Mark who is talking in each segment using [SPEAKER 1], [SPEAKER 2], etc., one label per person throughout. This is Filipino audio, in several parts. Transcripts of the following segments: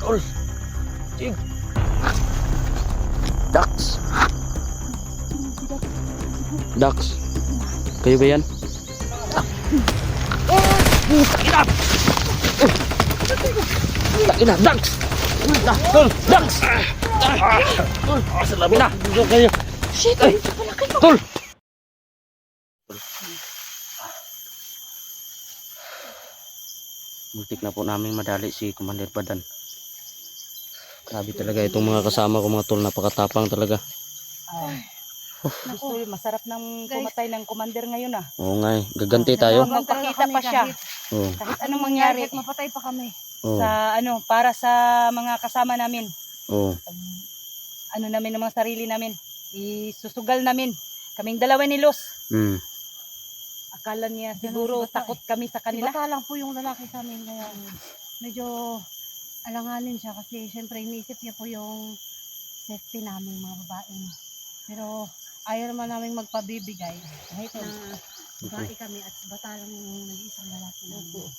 [SPEAKER 1] Tol. Jig. Dax. Dax. Kayo ba yan? Takina! Takina! Dax! Tol! Dax! Tol! Salamin na!
[SPEAKER 2] Shit!
[SPEAKER 1] Tol! Muntik na po namin madali si Commander Badan. Grabe talaga itong mga kasama ko mga tol. Napakatapang talaga.
[SPEAKER 2] Gusto, masarap nang pumatay ng commander ngayon ah.
[SPEAKER 1] Oo nga eh. Gaganti tayo.
[SPEAKER 2] Magpakita pa siya.
[SPEAKER 1] Oo.
[SPEAKER 2] Kahit anong mangyari.
[SPEAKER 3] Kahit mapatay pa kami.
[SPEAKER 1] Oo.
[SPEAKER 2] Sa ano, para sa mga kasama namin.
[SPEAKER 1] Oo.
[SPEAKER 2] Ano namin ng mga sarili namin. Isusugal namin. Kaming dalawa ni Los.
[SPEAKER 1] Hmm.
[SPEAKER 2] Akala niya siguro takot kami sa kanila.
[SPEAKER 3] Bata lang po yung lalaki sa amin. Kaya medyo alanganin siya kasi syempre iniisip niya po yung safety namin mga babae. Pero ayaw naman namin magpabibigay kahit na babae kami at bata lang yung nag-iisang lalaki namin.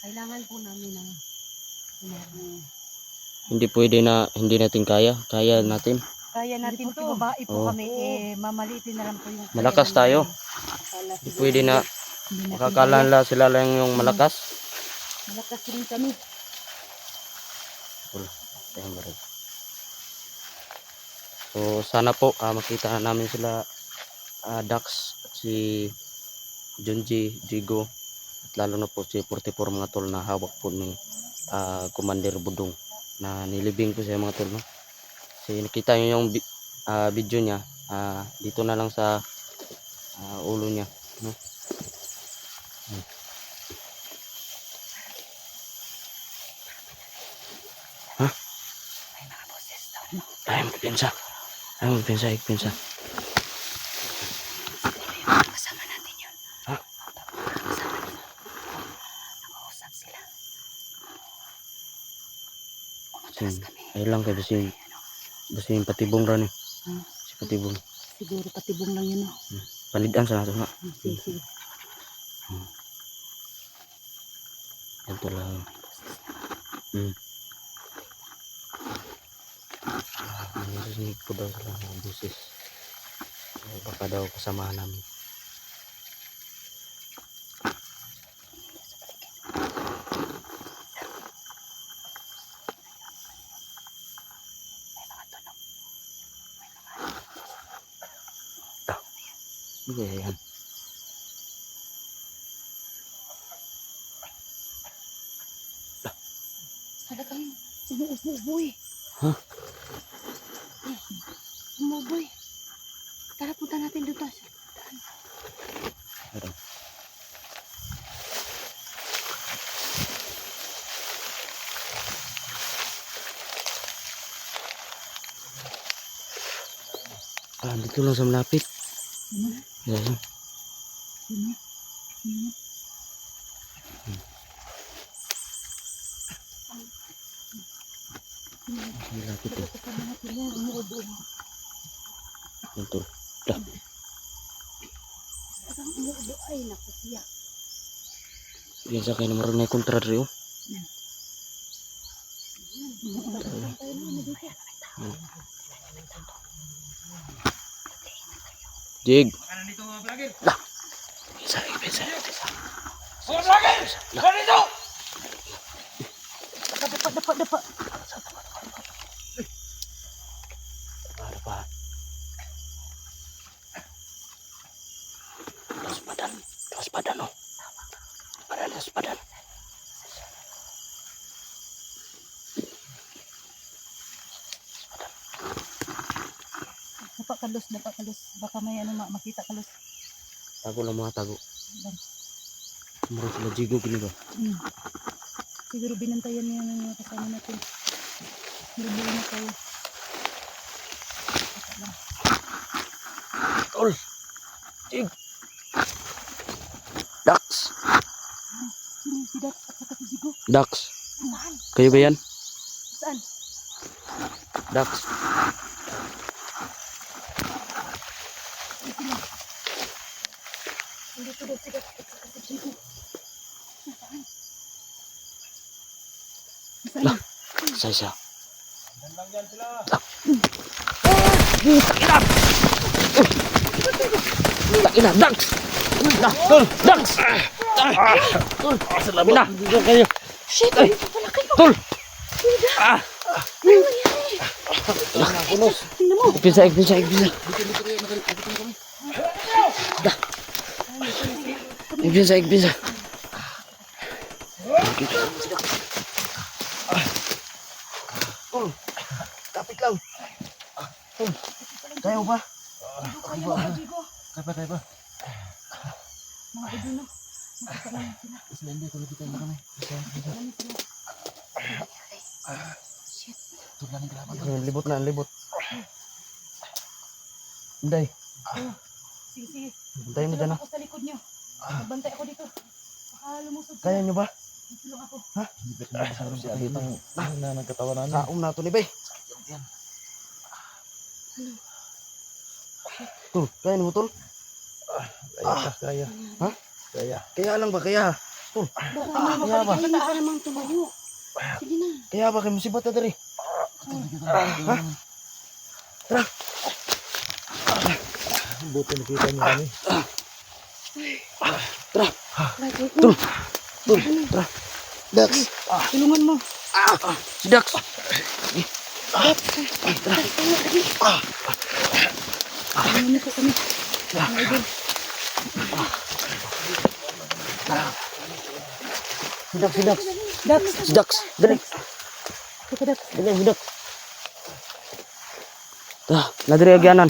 [SPEAKER 3] Kailangan po namin ng
[SPEAKER 1] Hindi pwede na hindi natin kaya. Kaya natin.
[SPEAKER 2] Kaya natin
[SPEAKER 3] Hindi po
[SPEAKER 2] to.
[SPEAKER 3] babae po
[SPEAKER 1] Oo.
[SPEAKER 3] kami, mamalitin na lang po yung
[SPEAKER 1] Malakas tayo. Hindi pwede na makakalala sila lang yung malakas.
[SPEAKER 2] Malakas rin kami.
[SPEAKER 1] Tayong baril. So sana po makita na namin sila Dax at si Junji, Jigo at lalo na po si 44 mga tol na hawak po ni Commander Budong na nilibing ko sa mga tol, no? Kasi nakita nyo yung video niya dito na lang sa ulo niya, no? Ha? Ay, magpinsa. Ay, magpinsa, igpinsa.
[SPEAKER 2] Kasama natin yun.
[SPEAKER 1] Ha?
[SPEAKER 2] Kasama nila. Nakausap sila. Umatras kami.
[SPEAKER 1] Ay lang kay basi patibong ra ni. Si patibong.
[SPEAKER 2] Siguro patibong lang yun.
[SPEAKER 1] Panidan sa nato na.
[SPEAKER 2] Sige.
[SPEAKER 1] Ito lang. Narinig ko daw sila ng busis. Baka daw kasamahan namin. Ano kaya yan?
[SPEAKER 3] Sada kami, umuuboy.
[SPEAKER 1] Ha?
[SPEAKER 3] Umuuboy. Tara, punta natin doon tayo.
[SPEAKER 1] Meron. Dito lang sa malapit. Yan. Malapit eh. Ito. Dah.
[SPEAKER 3] Ay, naku siya.
[SPEAKER 1] Yan sa kayo na marunay kontra rin. Jig. Lah. Bisa.
[SPEAKER 4] Mga vlogger! Ganito!
[SPEAKER 3] Dapa.
[SPEAKER 1] Ada pa. Dos badan no. Dos badan.
[SPEAKER 3] Dapa kalos. Baka may ano makita kalos.
[SPEAKER 1] Tago lang mga tago. Meron sila Jigo gini ba?
[SPEAKER 3] Siguro binantayan niya ng mga kasama natin. Lubuhin na tayo.
[SPEAKER 1] Tol. Jig. Dax.
[SPEAKER 3] Si Dax at saka si Zigo.
[SPEAKER 1] Dax.
[SPEAKER 3] Saan?
[SPEAKER 1] Kayo ba yan?
[SPEAKER 3] Saan?
[SPEAKER 1] Dax.
[SPEAKER 3] Dito daw si Dax at saka si Zigo. Saan?
[SPEAKER 1] Lah. Isa. Ina, Dax! Tol, Dax! Tol, salamin na.
[SPEAKER 3] Shit,
[SPEAKER 1] Ay.
[SPEAKER 3] dito pala kayo.
[SPEAKER 1] Tol!
[SPEAKER 3] Tingnan mo.
[SPEAKER 1] Igpisa. Igpisa. Tol, kapit lang. Tol, kaya mo ba? Kaya ba?
[SPEAKER 3] Mga idol no. Makasalamat sila.
[SPEAKER 1] Libot na, libot. Hinday.
[SPEAKER 3] Sige.
[SPEAKER 1] Hintayin mo dyan,
[SPEAKER 3] Tulong ako sa likod nyo. Magbantay ako dito. Baka lumusod sila.
[SPEAKER 1] Kaya nyo ba?
[SPEAKER 3] Tulong ako.
[SPEAKER 1] Saom na ito ni Bay. Tol, kaya mo tol?
[SPEAKER 4] Kaya.
[SPEAKER 1] Ha?
[SPEAKER 4] Kaya.
[SPEAKER 1] Kaya lang ba? Kaya. Tol,
[SPEAKER 3] Baka
[SPEAKER 1] kaya ba?
[SPEAKER 3] hindi ka namang tumayo. Sige na.
[SPEAKER 1] Kaya ba kayo musibat na dari? Ha? Tara.
[SPEAKER 4] Buti nakita niyo kami.
[SPEAKER 1] Tara.
[SPEAKER 3] Right, wait mo.
[SPEAKER 1] Tol, tara. Dax.
[SPEAKER 3] Tulungan mo.
[SPEAKER 1] Si Dax.
[SPEAKER 3] Tulungan ko kami. Mga idol.
[SPEAKER 1] Si Dax.
[SPEAKER 3] Dax.
[SPEAKER 1] Si Dax. Dali.
[SPEAKER 3] Ito Dax.
[SPEAKER 1] Dali, si Dax. Tara, nadiri agyanan.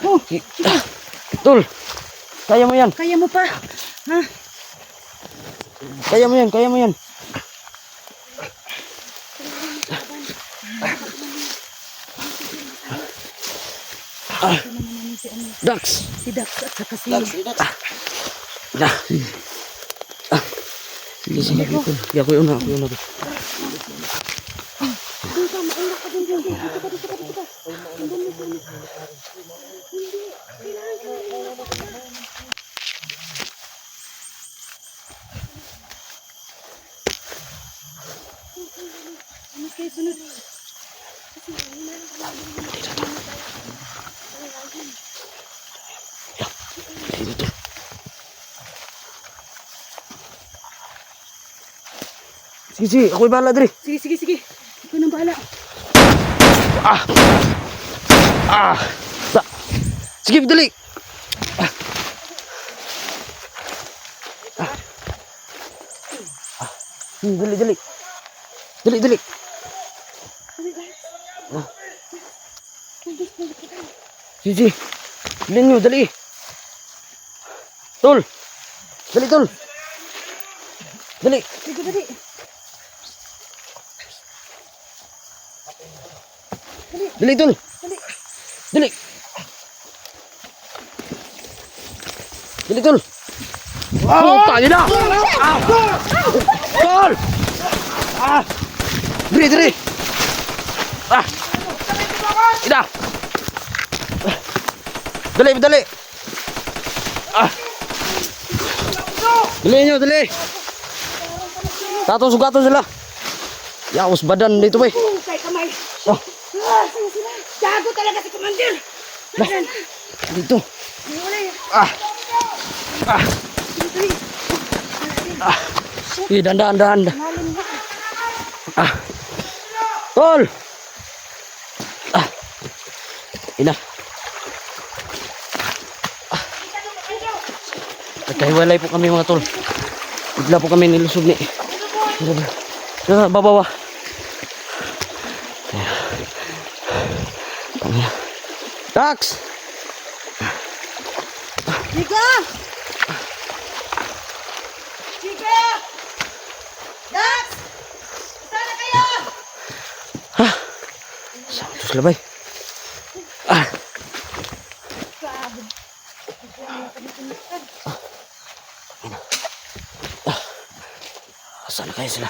[SPEAKER 3] Oh,
[SPEAKER 1] Tol, kaya mo yan.
[SPEAKER 3] kaya mo pa. Ha?
[SPEAKER 1] Kaya mo yan. Dax.
[SPEAKER 3] Si Dax at saka si...
[SPEAKER 1] Na. Sige. Ako yun na.
[SPEAKER 3] Doon ka, maulak ka doon. Dito ka. Ano kayo sunod?
[SPEAKER 1] Dito. Sige, ako'y bahala diri.
[SPEAKER 3] Sige. Ikaw nang bahala.
[SPEAKER 1] Sige, dali. Dali. Sige. Dali nyo, dali. Tol. Dali, Tol. Dali.
[SPEAKER 3] Sige, dali.
[SPEAKER 1] Dali, Tol. Dali. Dali, Tol. Tayo na. Tol. Dali. Ida. Dali. Dali. Sugatan sila. Yaos badan dito, bay.
[SPEAKER 3] Kay kamay.
[SPEAKER 1] Oh,
[SPEAKER 3] Sino sila? Gago talaga si Commander.
[SPEAKER 1] dito. Dahan. Tol. Ina. Nagkahiwalay po kami mga tol. Bigla po kami nilusog ni. Babawa. Dax!
[SPEAKER 3] Chica! Dax! Sana kayo!
[SPEAKER 1] Santos labay. Saan na kayo sila?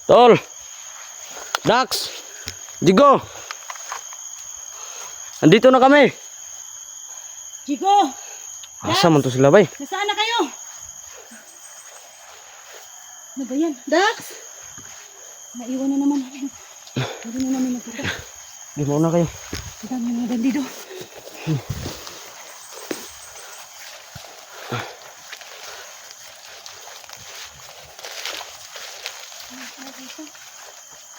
[SPEAKER 1] Tol! Dax! Digo! Andito na kami!
[SPEAKER 2] Chico!
[SPEAKER 1] Asa man to sila bay?
[SPEAKER 2] Nasaan na kayo? Ano ba yan? Dax! Naiwan na naman namin. Hindi na namin nagpunta.
[SPEAKER 1] Di mo na kayo.
[SPEAKER 2] Ang dami mga bandido.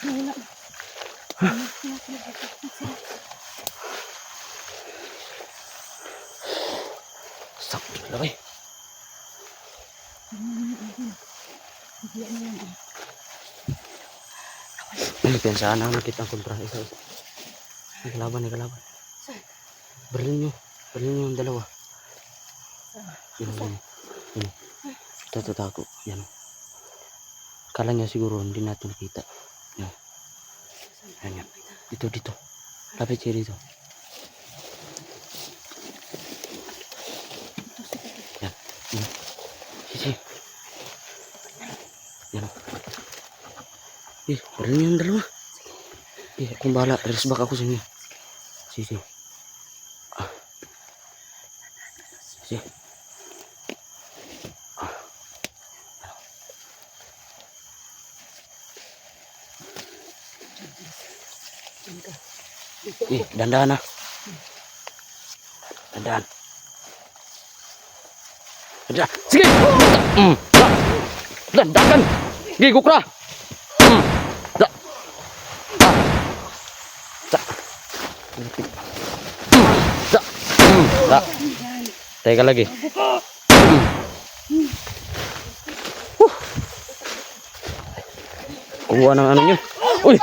[SPEAKER 2] Wala.
[SPEAKER 1] Sakto sila bay. Ano piyansahan na nakita ang kontra isa. May kalaban, may kalaban. Barilin nyo yung dalawa. Yan. Ito tako. Yan. Kala niya siguro hindi natin nakita. Yan. Yan. Dito. Lapit siya dito. Yan. Sisi. Yan. Barilin nyo yung dalawa. Akong bahala. Rest back ako sa inyo. Sisi. Sisi. Dandan na. Dandan. Sige! Dandan! Gigok na! Teka lagi. Kuha ng ano nyo. Uy!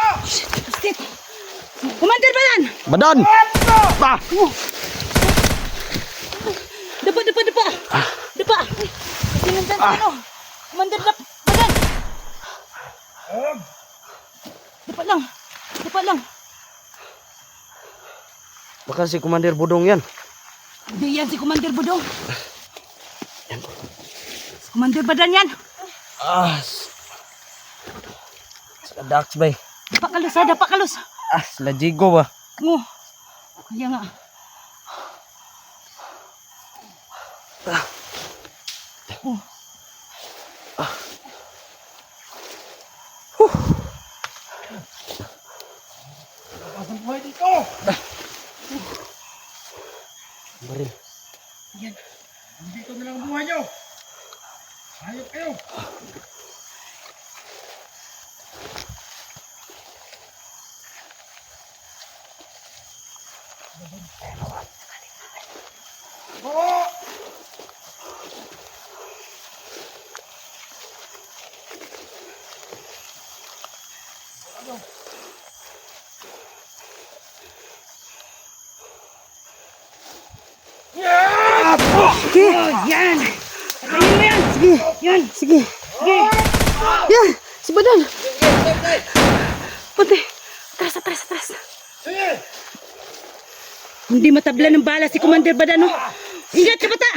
[SPEAKER 2] Commander Badan!
[SPEAKER 1] Badan! Ah!
[SPEAKER 2] Dapa! Dapa! Sinundan sa ano? Commander Badan! Dapa lang!
[SPEAKER 1] Baka si Commander Budong yan.
[SPEAKER 2] Hindi yan si Commander Budong. Si Commander Badan yan.
[SPEAKER 1] Sa Dax bay.
[SPEAKER 2] Dapa kalos.
[SPEAKER 1] Sila Jigo ba?
[SPEAKER 2] Oh, kaya nga. Oh.
[SPEAKER 4] Pasang buhay dito!
[SPEAKER 1] Baril.
[SPEAKER 2] Yan.
[SPEAKER 4] Dito na lang ang buhay nyo! Hayop kayo!
[SPEAKER 2] Sige, yan. Patayin mo yan. Sige, yan. Sige. Yan, si Badan. Pati. Atras. Hindi matabla ng bala si Commander Badan, no? Ingat ka, bata!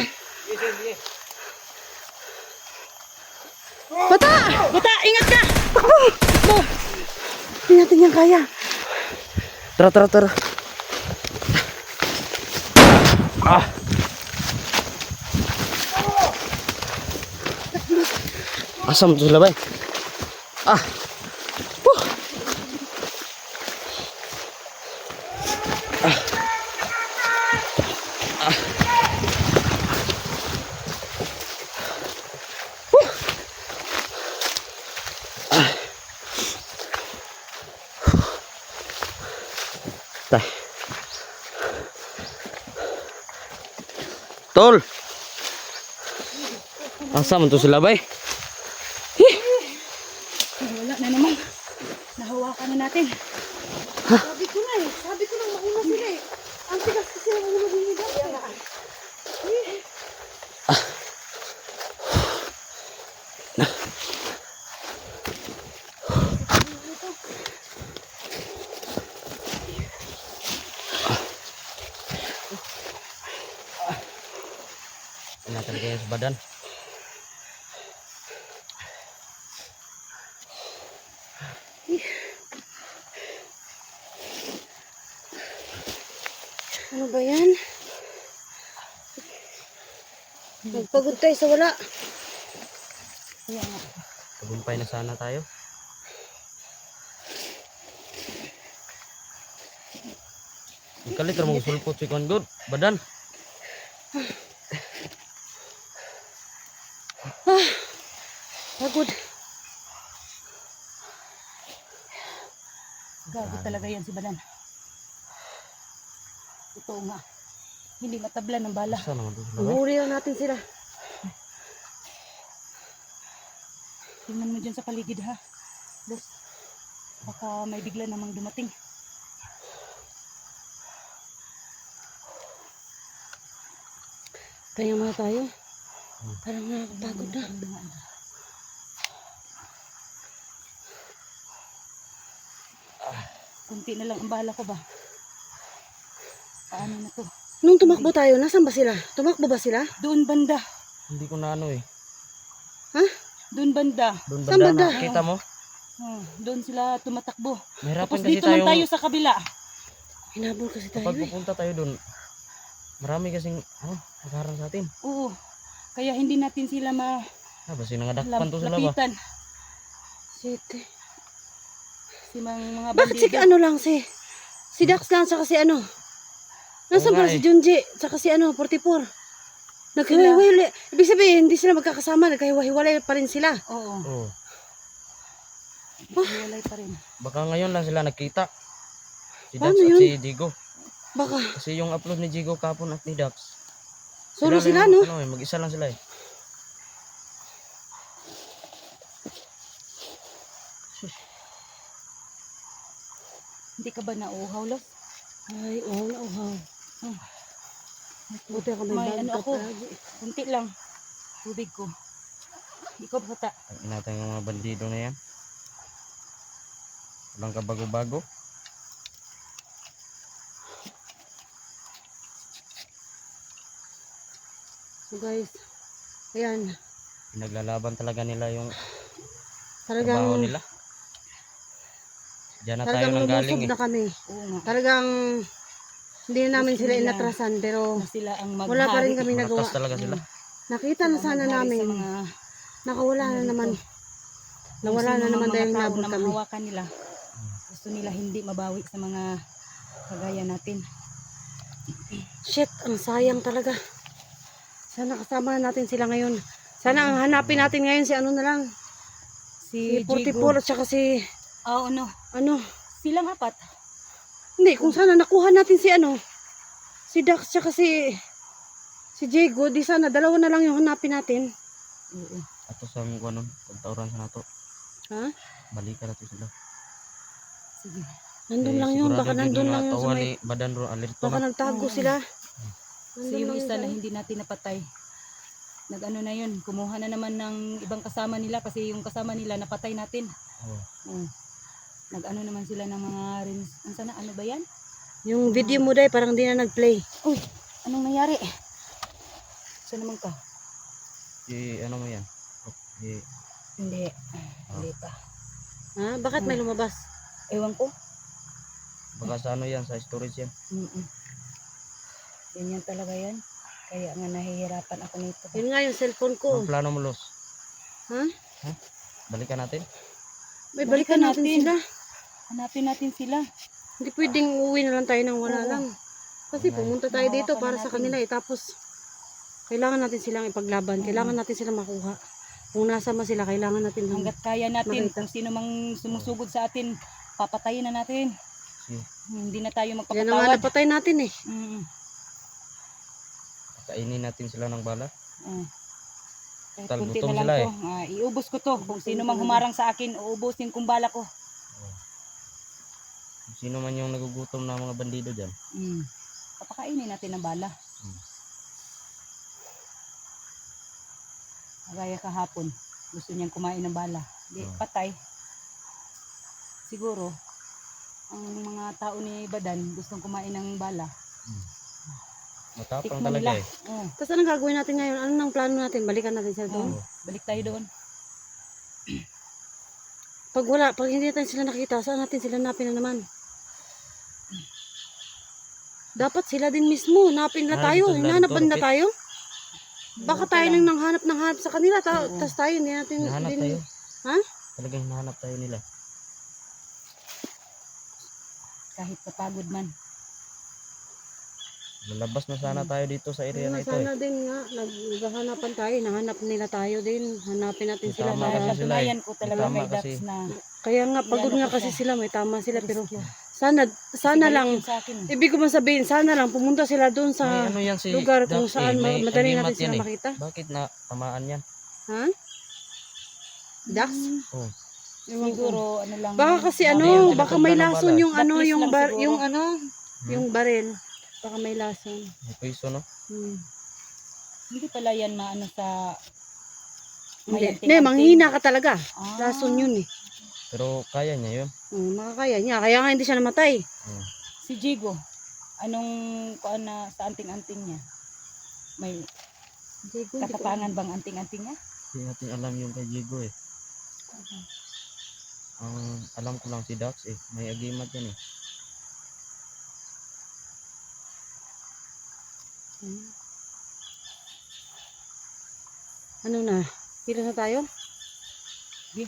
[SPEAKER 2] Bata, ingat ka! Takbo! Hindi natin yan kaya.
[SPEAKER 1] Tara. Asam tu sila bay. Tol. Asam tu sila bay.
[SPEAKER 2] Wala na naman. Nahawakan na natin.
[SPEAKER 3] Sabi ko na mauna sila eh. Ang tigas kasi naman na magbibigay.
[SPEAKER 1] Ano talaga yung sa badan?
[SPEAKER 3] Ano ba yan?
[SPEAKER 2] Magpagod tayo sa wala.
[SPEAKER 3] Kaya nga.
[SPEAKER 1] Tagumpay na sana tayo. Ikalit mo sulpot si Kwan God. Badan.
[SPEAKER 2] Pagod.
[SPEAKER 3] Gago talaga yan si Badan. Totoo nga. Hindi matablan ng bala.
[SPEAKER 1] Saan naman doon sila?
[SPEAKER 2] Mahuli lang natin sila.
[SPEAKER 3] Tingnan mo dyan sa paligid ha. Boss, baka may bigla namang dumating.
[SPEAKER 2] Kaya mga tayo. Parang nakakapagod na.
[SPEAKER 3] Kunti na lang ang bala ko ba? Paano na to?
[SPEAKER 2] Nung tumakbo tayo, nasan ba sila? Tumakbo ba sila?
[SPEAKER 3] Doon banda.
[SPEAKER 1] Hindi ko na ano eh.
[SPEAKER 2] Ha?
[SPEAKER 3] Doon banda.
[SPEAKER 1] Doon
[SPEAKER 2] Saan
[SPEAKER 1] banda,
[SPEAKER 2] banda?
[SPEAKER 1] nakita mo?
[SPEAKER 3] Doon sila tumatakbo.
[SPEAKER 1] Mahirapan
[SPEAKER 3] Tapos
[SPEAKER 1] kasi
[SPEAKER 3] dito man
[SPEAKER 1] tayo.
[SPEAKER 3] tayo sa kabila.
[SPEAKER 2] Hinabol kasi tayo
[SPEAKER 1] Kapag
[SPEAKER 2] eh.
[SPEAKER 1] pupunta tayo doon, marami kasing nagharang sa atin.
[SPEAKER 3] Oo. Kaya hindi natin sila
[SPEAKER 1] Basi nangadakpan to sila ba?
[SPEAKER 3] lapitan.
[SPEAKER 2] Sete.
[SPEAKER 3] Si mga
[SPEAKER 2] Bakit si
[SPEAKER 3] bandido.
[SPEAKER 2] ano lang si Dax lang tsaka si ano? Nasaan
[SPEAKER 1] Oo nga
[SPEAKER 2] pala si
[SPEAKER 1] eh.
[SPEAKER 2] Junji tsaka si ano 44? Nagkahiwalay. Ibig sabihin hindi sila magkakasama, nagkahiwalay pa rin sila.
[SPEAKER 3] Oo.
[SPEAKER 1] Oo.
[SPEAKER 3] Walay pa rin.
[SPEAKER 1] Baka ngayon lang sila nakita. Si Dax
[SPEAKER 2] Paano
[SPEAKER 1] at
[SPEAKER 2] yun?
[SPEAKER 1] si Jigo.
[SPEAKER 2] Baka
[SPEAKER 1] Kasi yung upload ni Jigo kapon at ni Dax.
[SPEAKER 2] solo sila
[SPEAKER 1] lang
[SPEAKER 2] no?
[SPEAKER 1] yung, mag-isa lang sila eh.
[SPEAKER 3] Hindi ka ba nauuhaw, love?
[SPEAKER 2] Ay, uhaw. Buti ako may
[SPEAKER 3] May
[SPEAKER 2] bag
[SPEAKER 3] ano
[SPEAKER 2] ka
[SPEAKER 3] ako.
[SPEAKER 2] palagi.
[SPEAKER 3] Kunti lang. Tubig ko. Ikaw bata.
[SPEAKER 1] Ang inatang yung mga bandido na yan. Walang kabago-bago.
[SPEAKER 2] So guys, ayan.
[SPEAKER 1] Pinaglalaban talaga nila yung trabaho
[SPEAKER 2] Talagang
[SPEAKER 1] nila. Diyan na tayo
[SPEAKER 2] talagang
[SPEAKER 1] nang galing
[SPEAKER 2] lumusog
[SPEAKER 1] eh.
[SPEAKER 2] na kami.
[SPEAKER 3] Oo nga.
[SPEAKER 2] Talagang hindi na namin
[SPEAKER 3] Gusto
[SPEAKER 2] sila
[SPEAKER 3] nila.
[SPEAKER 2] inatrasan pero
[SPEAKER 3] Na sila ang maghari.
[SPEAKER 2] wala pa rin kami
[SPEAKER 1] Malakas
[SPEAKER 2] nagawa.
[SPEAKER 1] talaga sila.
[SPEAKER 2] Nakita na sana
[SPEAKER 3] Maghari
[SPEAKER 2] namin.
[SPEAKER 3] sa mga
[SPEAKER 2] Nakawala na
[SPEAKER 3] dito.
[SPEAKER 2] naman.
[SPEAKER 3] kung
[SPEAKER 2] Nawala
[SPEAKER 3] sino
[SPEAKER 2] na
[SPEAKER 3] mang
[SPEAKER 2] naman
[SPEAKER 3] mga
[SPEAKER 2] dahil
[SPEAKER 3] tao
[SPEAKER 2] hinabol
[SPEAKER 3] na
[SPEAKER 2] kami.
[SPEAKER 3] mahawakan nila. Gusto nila hindi mabawi sa mga kagaya natin.
[SPEAKER 2] Shit, ang sayang talaga. Sana kasama natin sila ngayon. Sana ang hanapin natin ngayon si ano na lang. Si
[SPEAKER 3] Si Jigo.
[SPEAKER 2] 44 at saka si
[SPEAKER 3] Ano?
[SPEAKER 2] ano.
[SPEAKER 3] Silang apat.
[SPEAKER 2] Hindi, kung sana nakuha natin si ano. Si Dax tsaka si Diego. Di sana dalawa na lang yung hanapin natin.
[SPEAKER 3] Oo.
[SPEAKER 1] Ato sa mga ano, pagtauran sa nato.
[SPEAKER 2] Ha?
[SPEAKER 1] Balikan natin sila.
[SPEAKER 3] Sige.
[SPEAKER 2] Nandun lang yun. Baka nandun lang yun sa may...
[SPEAKER 1] Badan ro alerto
[SPEAKER 2] Baka
[SPEAKER 1] na.
[SPEAKER 2] nagtago
[SPEAKER 3] Oo.
[SPEAKER 2] sila.
[SPEAKER 3] So
[SPEAKER 2] Nandun
[SPEAKER 3] yung
[SPEAKER 2] lang
[SPEAKER 3] isa
[SPEAKER 2] yun
[SPEAKER 3] na
[SPEAKER 2] sa-
[SPEAKER 3] hindi natin napatay. Nag-ano na yun. Kumuha na naman ng ibang kasama nila kasi yung kasama nila napatay natin.
[SPEAKER 1] Oo.
[SPEAKER 3] Oo. Nag-ano naman sila ng mga rin. Ano ba yan?
[SPEAKER 2] Yung video mo dahil parang di na nag-play.
[SPEAKER 3] Uy! Anong nangyari? Saan naman ka?
[SPEAKER 1] Ano mo yan?
[SPEAKER 3] Hindi. Hindi pa.
[SPEAKER 2] Ha? Bakit may lumabas?
[SPEAKER 3] Ewan ko.
[SPEAKER 1] Baka sa ano yan, sa storage yan.
[SPEAKER 3] Ganyan talaga yan. Kaya nga nahihirapan ako nito.
[SPEAKER 2] Yun nga yung cellphone ko.
[SPEAKER 1] Ang plano mo, Los?
[SPEAKER 2] Ha?
[SPEAKER 1] Balikan natin?
[SPEAKER 2] May balikan natin
[SPEAKER 3] natin.
[SPEAKER 2] sila.
[SPEAKER 3] Hanapin natin sila.
[SPEAKER 2] Hindi pwedeng uuwi na lang tayo nang wala
[SPEAKER 3] Oo.
[SPEAKER 2] lang. Kasi pumunta tayo dito
[SPEAKER 3] Mahawakan
[SPEAKER 2] para
[SPEAKER 3] na
[SPEAKER 2] sa
[SPEAKER 3] natin.
[SPEAKER 2] kanila eh. Tapos, kailangan natin silang ipaglaban. Kailangan natin silang makuha. Kung nasa ma sila, kailangan natin
[SPEAKER 3] Hanggat kaya natin,
[SPEAKER 2] Makita.
[SPEAKER 3] kung sino mang sumusugod sa atin, papatayin na natin.
[SPEAKER 1] Sige.
[SPEAKER 3] Hindi na tayo
[SPEAKER 2] Yan na nga
[SPEAKER 3] magpapatawad.
[SPEAKER 2] napatay natin eh.
[SPEAKER 3] Mm.
[SPEAKER 1] Kainin natin sila ng bala.
[SPEAKER 3] Kahit
[SPEAKER 1] Tal,
[SPEAKER 3] kunti
[SPEAKER 1] gutom
[SPEAKER 3] na lang
[SPEAKER 1] sila
[SPEAKER 3] to. Iubos ko to. Kung sino mang humarang sa akin, uubusin kong bala ko.
[SPEAKER 1] Kung sino man yung nagugutom na mga bandido dyan.
[SPEAKER 3] Papakainin natin ng bala. Kagaya kahapon, gusto niyang kumain ng bala. Di, patay. Siguro, ang mga tao ni Badan gustong kumain ng bala.
[SPEAKER 1] Matapang
[SPEAKER 3] Tikman
[SPEAKER 1] talaga
[SPEAKER 3] nila.
[SPEAKER 1] eh.
[SPEAKER 2] Tapos anong gagawin natin ngayon? Ano nang plano natin? Balikan natin sila doon?
[SPEAKER 3] Balik tayo doon.
[SPEAKER 2] Pag hindi natin sila nakita, saan natin sila napin na naman? Dapat sila din mismo. Napin na tayo.
[SPEAKER 1] dito sila,
[SPEAKER 2] Hinahanap
[SPEAKER 1] dito,
[SPEAKER 2] nila
[SPEAKER 1] Lupit.
[SPEAKER 2] tayo. Baka tayo lang nanghanap ng hanap sa kanila. Tapos tayo, hindi natin...
[SPEAKER 1] Hinahanap
[SPEAKER 2] din-
[SPEAKER 1] tayo.
[SPEAKER 2] Ha?
[SPEAKER 1] Talagang hinahanap tayo nila.
[SPEAKER 3] Kahit papagod man.
[SPEAKER 1] Lalabas na sana tayo dito sa area na ito
[SPEAKER 2] Sana
[SPEAKER 1] eh.
[SPEAKER 2] din nga, naghahanapan tayo, nahanap nila tayo din. Hanapin natin sila.
[SPEAKER 1] Tama
[SPEAKER 2] para-
[SPEAKER 1] kasi sila eh.
[SPEAKER 3] Patunayan ko talaga
[SPEAKER 1] Tama
[SPEAKER 3] kay Dax
[SPEAKER 1] kasi.
[SPEAKER 3] na
[SPEAKER 2] Kaya nga, pagod
[SPEAKER 3] Yan
[SPEAKER 2] nga
[SPEAKER 3] ako
[SPEAKER 2] kasi
[SPEAKER 3] siya.
[SPEAKER 2] sila, may tama sila. Pero
[SPEAKER 3] rescue.
[SPEAKER 2] sana
[SPEAKER 3] Kasi
[SPEAKER 2] lang,
[SPEAKER 3] galit yun sa akin.
[SPEAKER 2] ibig ko man sabihin, sana lang pumunta sila doon
[SPEAKER 1] May
[SPEAKER 2] sa
[SPEAKER 1] ano yan si
[SPEAKER 2] lugar kung
[SPEAKER 1] Dax
[SPEAKER 2] saan
[SPEAKER 1] may
[SPEAKER 2] madali
[SPEAKER 1] agimat
[SPEAKER 2] natin sila
[SPEAKER 1] yan eh.
[SPEAKER 2] makita.
[SPEAKER 1] Bakit na tamaan yan?
[SPEAKER 2] Ha? Dax?
[SPEAKER 1] Oh.
[SPEAKER 2] Ewan ko.
[SPEAKER 3] Siguro, ano lang.
[SPEAKER 2] Baka kasi
[SPEAKER 1] Hindi yan
[SPEAKER 2] ano, baka may
[SPEAKER 1] tinatanggal ng
[SPEAKER 2] lason
[SPEAKER 1] bala.
[SPEAKER 2] yung ano,
[SPEAKER 3] Blacklist
[SPEAKER 2] yung
[SPEAKER 3] lang
[SPEAKER 2] bar,
[SPEAKER 3] siguro.
[SPEAKER 2] yung ano,
[SPEAKER 1] Hmm?
[SPEAKER 2] yung baril. Baka may lason.
[SPEAKER 1] May piso no?
[SPEAKER 2] Hmm.
[SPEAKER 3] Hindi pala yan maano sa...
[SPEAKER 2] Hindi,
[SPEAKER 3] anting-anting.
[SPEAKER 2] ne, manghina ka talaga.
[SPEAKER 3] Ah.
[SPEAKER 2] Lason yun eh.
[SPEAKER 1] Pero kaya niya yun.
[SPEAKER 2] Makakaya niya, kaya nga hindi siya namatay.
[SPEAKER 1] Hmm.
[SPEAKER 3] Si Jigo, anong kuan na sa anting-anting niya? May
[SPEAKER 2] Digo, hindi ko-
[SPEAKER 3] katapangan bang anting-anting niya?
[SPEAKER 1] Hindi natin alam yung kay Jigo eh. Ang alam ko lang si Dax eh. May agimat yan eh.
[SPEAKER 2] Ano na? Pila na tayo?
[SPEAKER 3] Sige.